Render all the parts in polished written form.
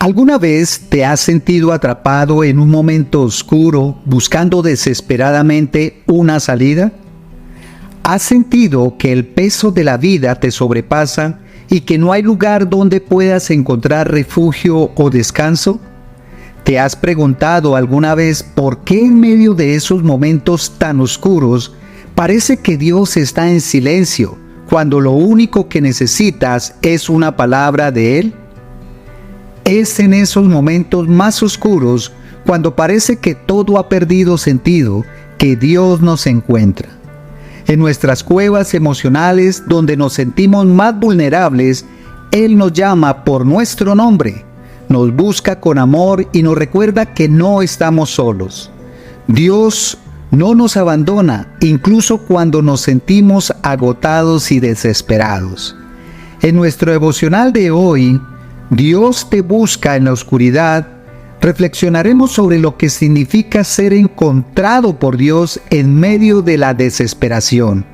¿Alguna vez te has sentido atrapado en un momento oscuro, buscando desesperadamente una salida? ¿Has sentido que el peso de la vida te sobrepasa y que no hay lugar donde puedas encontrar refugio o descanso? ¿Te has preguntado alguna vez por qué en medio de esos momentos tan oscuros parece que Dios está en silencio, cuando lo único que necesitas es una palabra de Él? Es en esos momentos más oscuros, cuando parece que todo ha perdido sentido, que Dios nos encuentra. En nuestras cuevas emocionales, donde nos sentimos más vulnerables, Él nos llama por nuestro nombre, nos busca con amor y nos recuerda que no estamos solos. Dios no nos abandona, incluso cuando nos sentimos agotados y desesperados. En nuestro devocional de hoy, Dios te busca en la oscuridad, reflexionaremos sobre lo que significa ser encontrado por Dios en medio de la desesperación.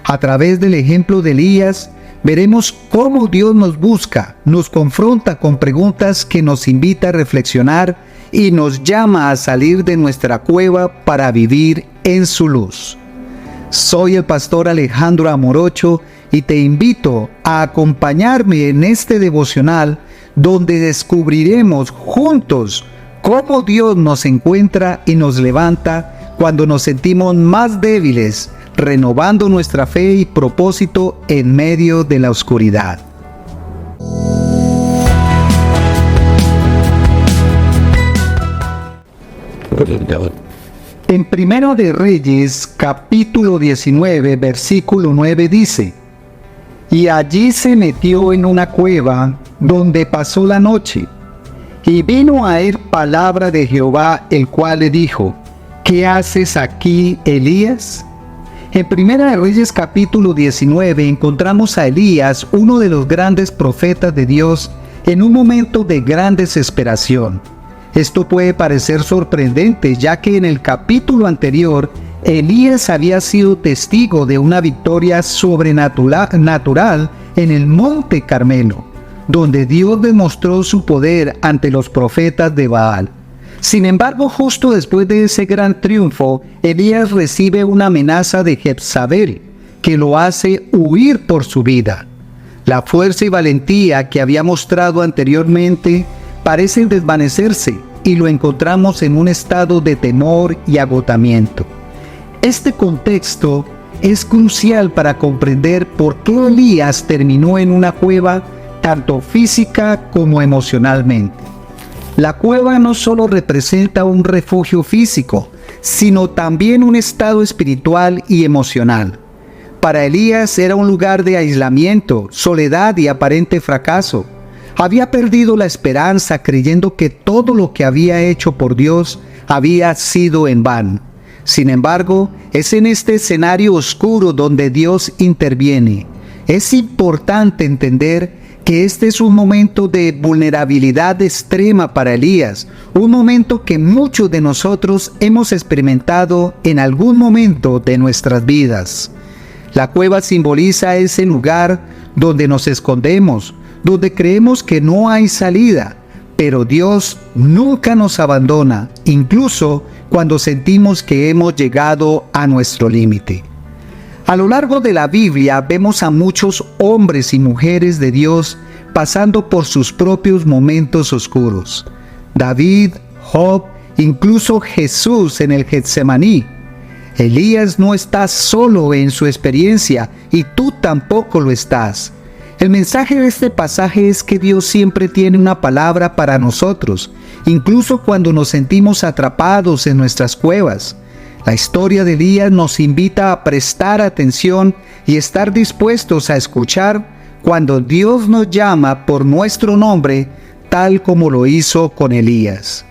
A través del ejemplo de Elías, veremos cómo Dios nos busca, nos confronta con preguntas que nos invita a reflexionar y nos llama a salir de nuestra cueva para vivir en su luz. Soy el pastor Alejandro Amorocho y te invito a acompañarme en este devocional donde descubriremos juntos cómo Dios nos encuentra y nos levanta cuando nos sentimos más débiles, renovando nuestra fe y propósito en medio de la oscuridad. En Primero de Reyes, capítulo 19, versículo 9 dice: Y allí se metió en una cueva donde pasó la noche. Y vino a él palabra de Jehová, el cual le dijo: ¿Qué haces aquí, Elías? En Primera de Reyes capítulo 19 encontramos a Elías, uno de los grandes profetas de Dios, en un momento de gran desesperación. Esto puede parecer sorprendente, ya que en el capítulo anterior, Elías había sido testigo de una victoria sobrenatural en el Monte Carmelo, donde Dios demostró su poder ante los profetas de Baal. Sin embargo, justo después de ese gran triunfo, Elías recibe una amenaza de Jezabel, que lo hace huir por su vida. La fuerza y valentía que había mostrado anteriormente parecen desvanecerse y lo encontramos en un estado de temor y agotamiento. Este contexto es crucial para comprender por qué Elías terminó en una cueva tanto física como emocionalmente. La cueva no solo representa un refugio físico, sino también un estado espiritual y emocional. Para Elías era un lugar de aislamiento, soledad y aparente fracaso. Había perdido la esperanza creyendo que todo lo que había hecho por Dios había sido en vano. Sin embargo, es en este escenario oscuro donde Dios interviene. Es importante entender que este es un momento de vulnerabilidad extrema para Elías, un momento que muchos de nosotros hemos experimentado en algún momento de nuestras vidas. La cueva simboliza ese lugar donde nos escondemos, donde creemos que no hay salida, pero Dios nunca nos abandona, incluso cuando sentimos que hemos llegado a nuestro límite. A lo largo de la Biblia vemos a muchos hombres y mujeres de Dios pasando por sus propios momentos oscuros. David, Job, incluso Jesús en el Getsemaní. Elías no está solo en su experiencia y tú tampoco lo estás. El mensaje de este pasaje es que Dios siempre tiene una palabra para nosotros, incluso cuando nos sentimos atrapados en nuestras cuevas. La historia de Elías nos invita a prestar atención y estar dispuestos a escuchar cuando Dios nos llama por nuestro nombre, tal como lo hizo con Elías.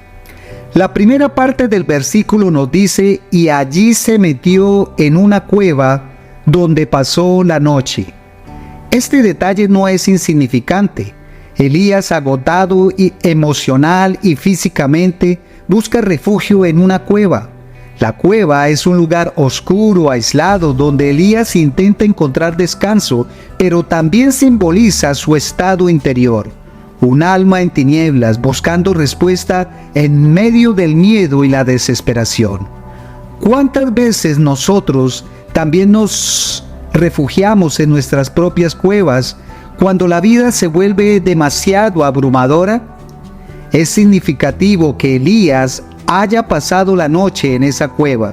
La primera parte del versículo nos dice: y allí se metió en una cueva donde pasó la noche. Este detalle no es insignificante. Elías, agotado y emocional y físicamente, busca refugio en una cueva. La cueva es un lugar oscuro, aislado, donde Elías intenta encontrar descanso, pero también simboliza su estado interior. un alma en tinieblas buscando respuesta en medio del miedo y la desesperación. ¿Cuántas veces nosotros también nos refugiamos en nuestras propias cuevas cuando la vida se vuelve demasiado abrumadora? Es significativo que Elías haya pasado la noche en esa cueva.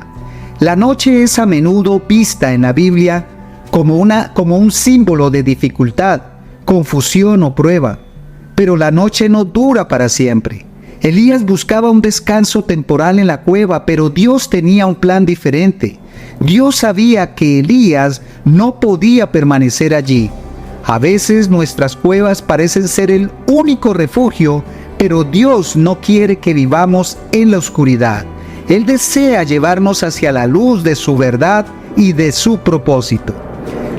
La noche es a menudo vista en la Biblia como un símbolo de dificultad, confusión o prueba. Pero la noche no dura para siempre. Elías buscaba un descanso temporal en la cueva, pero Dios tenía un plan diferente. Dios sabía que Elías no podía permanecer allí. A veces nuestras cuevas parecen ser el único refugio, pero Dios no quiere que vivamos en la oscuridad. Él desea llevarnos hacia la luz de su verdad y de su propósito.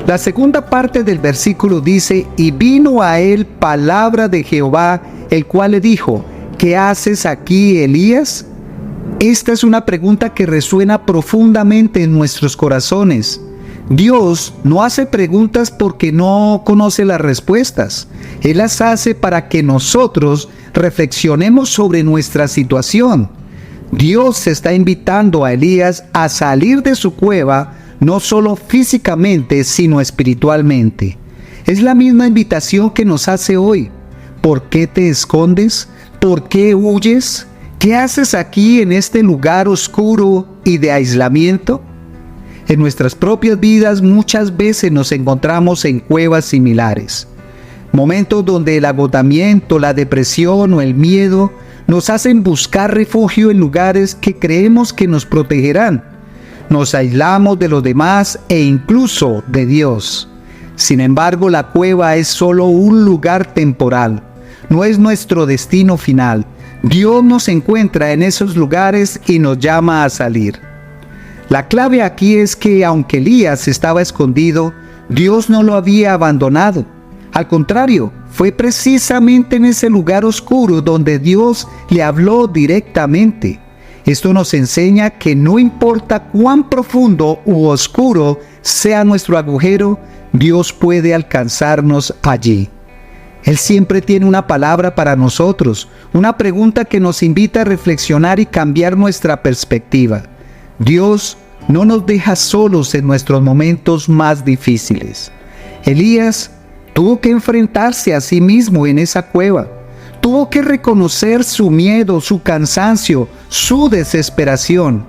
La segunda parte del versículo dice: y vino a él palabra de Jehová, el cual le dijo: ¿qué haces aquí, Elías? Esta es una pregunta que resuena profundamente en nuestros corazones. Dios no hace preguntas porque no conoce las respuestas. Él las hace para que nosotros reflexionemos sobre nuestra situación. Dios está invitando a Elías a salir de su cueva, no solo físicamente, sino espiritualmente. Es la misma invitación que nos hace hoy. ¿Por qué te escondes? ¿Por qué huyes? ¿Qué haces aquí en este lugar oscuro y de aislamiento? En nuestras propias vidas muchas veces nos encontramos en cuevas similares. Momentos donde el agotamiento, la depresión o el miedo nos hacen buscar refugio en lugares que creemos que nos protegerán. Nos aislamos de los demás e incluso de Dios. Sin embargo, la cueva es solo un lugar temporal. No es nuestro destino final. Dios nos encuentra en esos lugares y nos llama a salir. La clave aquí es que aunque Elías estaba escondido, Dios no lo había abandonado. Al contrario, fue precisamente en ese lugar oscuro donde Dios le habló directamente. Esto nos enseña que no importa cuán profundo u oscuro sea nuestro agujero, Dios puede alcanzarnos allí. Él siempre tiene una palabra para nosotros, una pregunta que nos invita a reflexionar y cambiar nuestra perspectiva. Dios no nos deja solos en nuestros momentos más difíciles. Elías tuvo que enfrentarse a sí mismo en esa cueva. Tuvo que reconocer su miedo, su cansancio, su desesperación.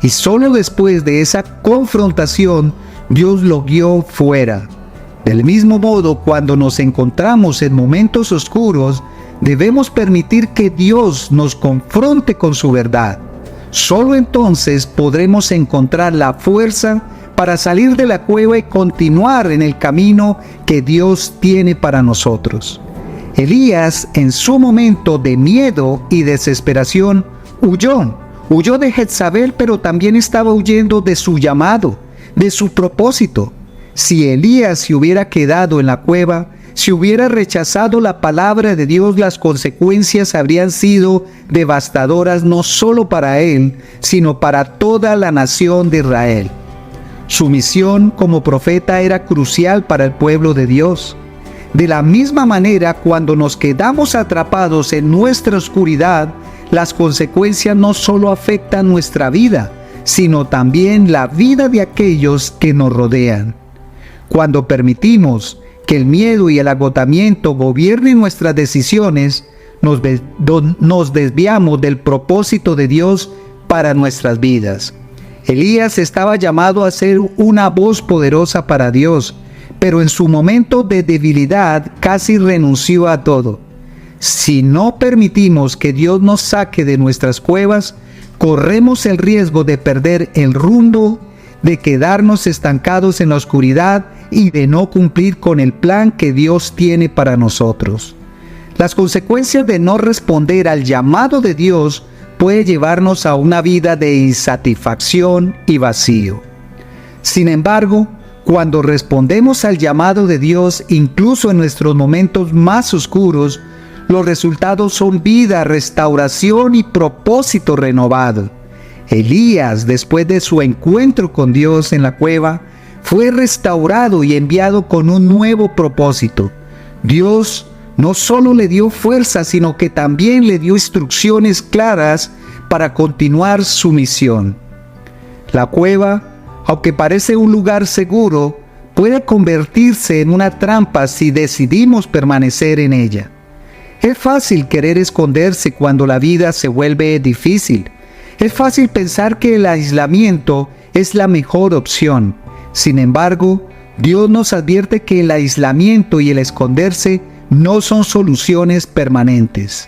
Y solo después de esa confrontación, Dios lo guió fuera. Del mismo modo, cuando nos encontramos en momentos oscuros, debemos permitir que Dios nos confronte con su verdad. Solo entonces podremos encontrar la fuerza para salir de la cueva y continuar en el camino que Dios tiene para nosotros. Elías, en su momento de miedo y desesperación, huyó de Jezabel, pero también estaba huyendo de su llamado, de su propósito. Si Elías se hubiera quedado en la cueva, si hubiera rechazado la palabra de Dios, las consecuencias habrían sido devastadoras no solo para él, sino para toda la nación de Israel. Su misión como profeta era crucial para el pueblo de Dios. De la misma manera, cuando nos quedamos atrapados en nuestra oscuridad, las consecuencias no solo afectan nuestra vida, sino también la vida de aquellos que nos rodean. Cuando permitimos que el miedo y el agotamiento gobiernen nuestras decisiones, nos desviamos del propósito de Dios para nuestras vidas. Elías estaba llamado a ser una voz poderosa para Dios, pero en su momento de debilidad casi renunció a todo. Si no permitimos que Dios nos saque de nuestras cuevas, corremos el riesgo de perder el rumbo, de quedarnos estancados en la oscuridad y de no cumplir con el plan que Dios tiene para nosotros. Las consecuencias de no responder al llamado de Dios puede llevarnos a una vida de insatisfacción y vacío. Sin embargo, cuando respondemos al llamado de Dios, incluso en nuestros momentos más oscuros, los resultados son vida, restauración y propósito renovado. Elías, después de su encuentro con Dios en la cueva, fue restaurado y enviado con un nuevo propósito. Dios no solo le dio fuerza, sino que también le dio instrucciones claras para continuar su misión. La cueva, aunque parece un lugar seguro, puede convertirse en una trampa si decidimos permanecer en ella. Es fácil querer esconderse cuando la vida se vuelve difícil. Es fácil pensar que el aislamiento es la mejor opción. Sin embargo, Dios nos advierte que el aislamiento y el esconderse no son soluciones permanentes.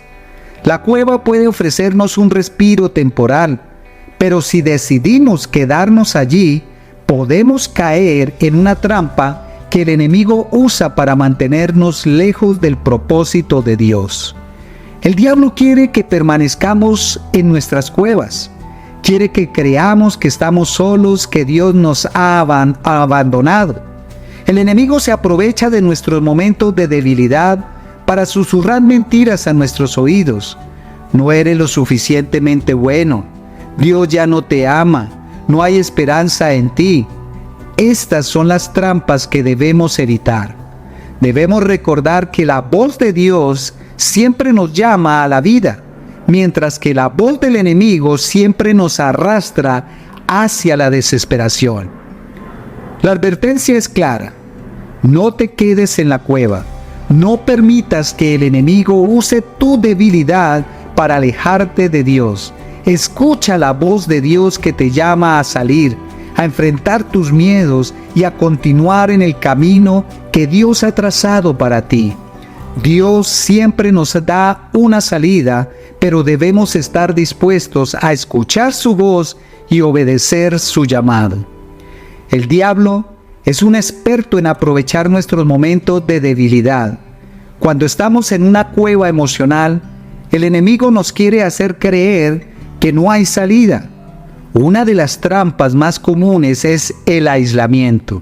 La cueva puede ofrecernos un respiro temporal, pero si decidimos quedarnos allí, podemos caer en una trampa que el enemigo usa para mantenernos lejos del propósito de Dios. El diablo quiere que permanezcamos en nuestras cuevas. Quiere que creamos que estamos solos, que Dios nos ha abandonado. El enemigo se aprovecha de nuestros momentos de debilidad para susurrar mentiras a nuestros oídos. No eres lo suficientemente bueno. Dios ya no te ama. No hay esperanza en ti. Estas son las trampas que debemos evitar. Debemos recordar que la voz de Dios siempre nos llama a la vida, mientras que la voz del enemigo siempre nos arrastra hacia la desesperación. La advertencia es clara: no te quedes en la cueva. No permitas que el enemigo use tu debilidad para alejarte de Dios. Escucha la voz de Dios que te llama a salir, a enfrentar tus miedos y a continuar en el camino que Dios ha trazado para ti. Dios siempre nos da una salida, pero debemos estar dispuestos a escuchar su voz y obedecer su llamado. El diablo es un experto en aprovechar nuestros momentos de debilidad. Cuando estamos en una cueva emocional, el enemigo nos quiere hacer creer que no hay salida. Una de las trampas más comunes es el aislamiento.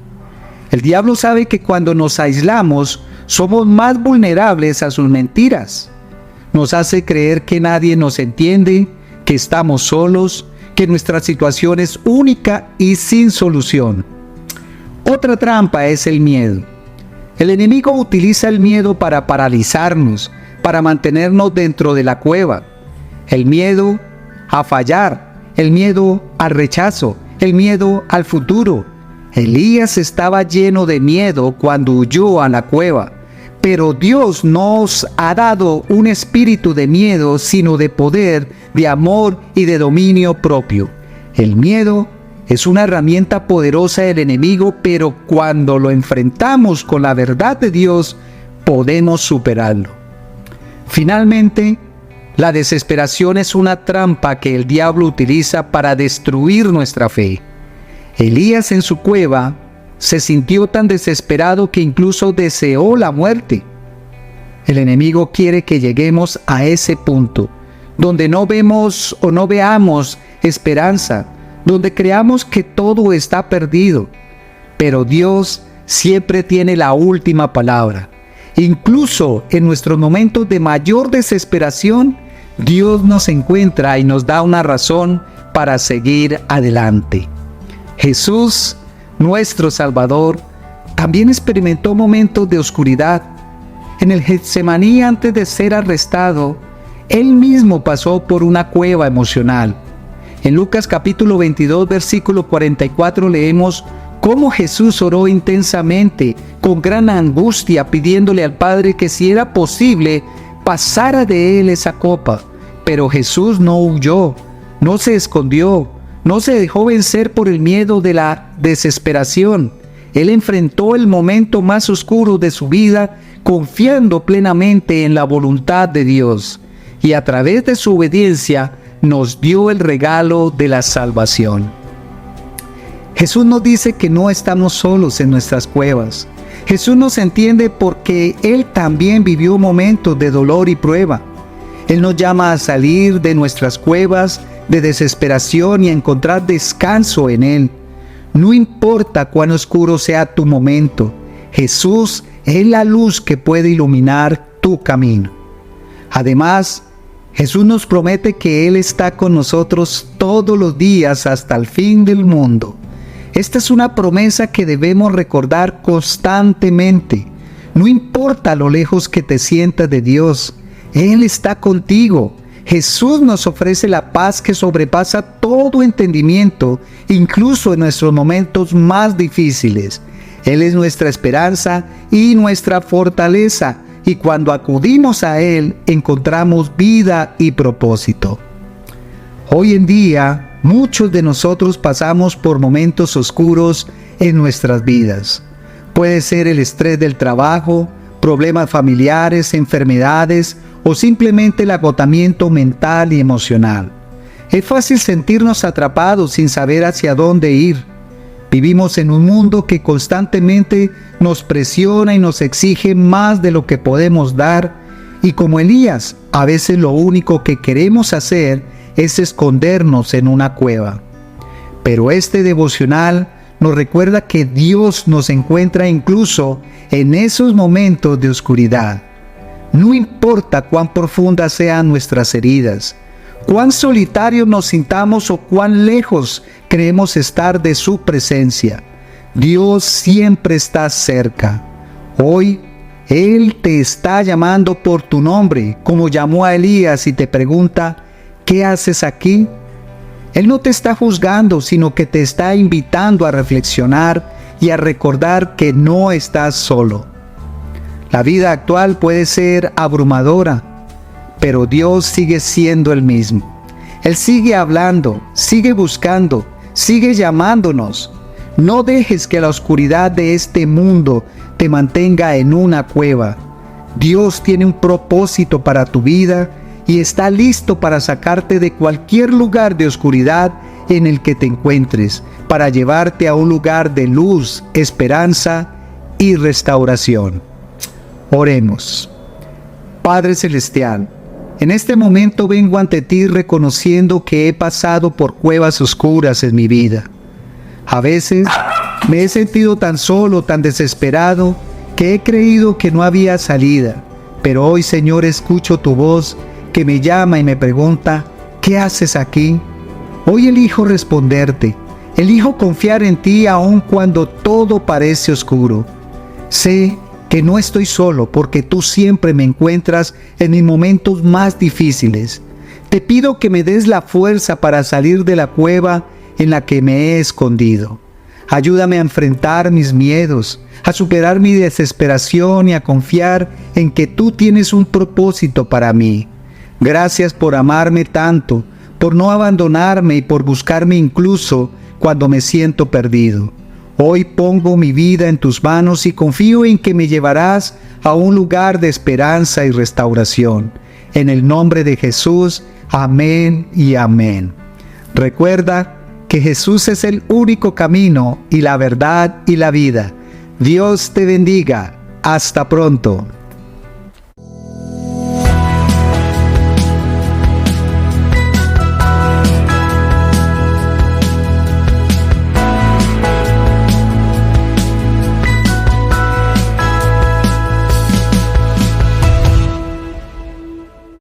El diablo sabe que cuando nos aislamos, somos más vulnerables a sus mentiras. Nos hace creer que nadie nos entiende, que estamos solos, que nuestra situación es única y sin solución. Otra trampa es el miedo. El enemigo utiliza el miedo para paralizarnos, para mantenernos dentro de la cueva. El miedo a fallar, el miedo al rechazo, el miedo al futuro. Elías estaba lleno de miedo cuando huyó a la cueva, pero Dios nos ha dado un espíritu de miedo, sino de poder, de amor y de dominio propio. El miedo es una herramienta poderosa del enemigo, pero cuando lo enfrentamos con la verdad de Dios, podemos superarlo. Finalmente, la desesperación es una trampa que el diablo utiliza para destruir nuestra fe. Elías en su cueva se sintió tan desesperado que incluso deseó la muerte. El enemigo quiere que lleguemos a ese punto, donde no vemos o no veamos esperanza, donde creamos que todo está perdido. Pero Dios siempre tiene la última palabra. Incluso en nuestros momentos de mayor desesperación, Dios nos encuentra y nos da una razón para seguir adelante. Jesús, nuestro Salvador, también experimentó momentos de oscuridad. En el Getsemaní, antes de ser arrestado, Él mismo pasó por una cueva emocional. En Lucas capítulo 22, versículo 44 leemos cómo Jesús oró intensamente, con gran angustia, pidiéndole al Padre que si era posible, pasara de Él esa copa. Pero Jesús no huyó, no se escondió, no se dejó vencer por el miedo de la desesperación. Él enfrentó el momento más oscuro de su vida, confiando plenamente en la voluntad de Dios. Y a través de su obediencia, nos dio el regalo de la salvación. Jesús nos dice que no estamos solos en nuestras cuevas. Jesús nos entiende porque Él también vivió momentos de dolor y prueba. Él nos llama a salir de nuestras cuevas de desesperación y a encontrar descanso en Él. No importa cuán oscuro sea tu momento, Jesús es la luz que puede iluminar tu camino. Además, Jesús nos promete que Él está con nosotros todos los días hasta el fin del mundo. Esta es una promesa que debemos recordar constantemente. No importa lo lejos que te sientas de Dios, Él está contigo. Jesús nos ofrece la paz que sobrepasa todo entendimiento, incluso en nuestros momentos más difíciles. Él es nuestra esperanza y nuestra fortaleza, y cuando acudimos a Él encontramos vida y propósito. Hoy en día, muchos de nosotros pasamos por momentos oscuros en nuestras vidas. Puede ser el estrés del trabajo, problemas familiares, enfermedades o simplemente el agotamiento mental y emocional. Es fácil sentirnos atrapados sin saber hacia dónde ir. Vivimos en un mundo que constantemente nos presiona y nos exige más de lo que podemos dar, y como Elías, a veces lo único que queremos hacer es escondernos en una cueva. Pero este devocional nos recuerda que Dios nos encuentra incluso en esos momentos de oscuridad. No importa cuán profundas sean nuestras heridas, cuán solitarios nos sintamos o cuán lejos creemos estar de su presencia, Dios siempre está cerca. Hoy, Él te está llamando por tu nombre, como llamó a Elías, y te pregunta, ¿qué haces aquí? Él no te está juzgando, sino que te está invitando a reflexionar y a recordar que no estás solo. La vida actual puede ser abrumadora, pero Dios sigue siendo el mismo. Él sigue hablando, sigue buscando, sigue llamándonos. No dejes que la oscuridad de este mundo te mantenga en una cueva. Dios tiene un propósito para tu vida y está listo para sacarte de cualquier lugar de oscuridad en el que te encuentres, para llevarte a un lugar de luz, esperanza y restauración. Oremos. Padre Celestial, en este momento vengo ante ti reconociendo que he pasado por cuevas oscuras en mi vida. A veces me he sentido tan solo, tan desesperado, que he creído que no había salida. Pero hoy, Señor, escucho tu voz que me llama y me pregunta, ¿qué haces aquí? Hoy elijo responderte, elijo confiar en ti aun cuando todo parece oscuro. Sé que no estoy solo porque tú siempre me encuentras en mis momentos más difíciles. Te pido que me des la fuerza para salir de la cueva en la que me he escondido. Ayúdame a enfrentar mis miedos, a superar mi desesperación y a confiar en que tú tienes un propósito para mí. Gracias por amarme tanto, por no abandonarme y por buscarme incluso cuando me siento perdido. Hoy pongo mi vida en tus manos y confío en que me llevarás a un lugar de esperanza y restauración. En el nombre de Jesús, amén y amén. Recuerda que Jesús es el único camino y la verdad y la vida. Dios te bendiga. Hasta pronto.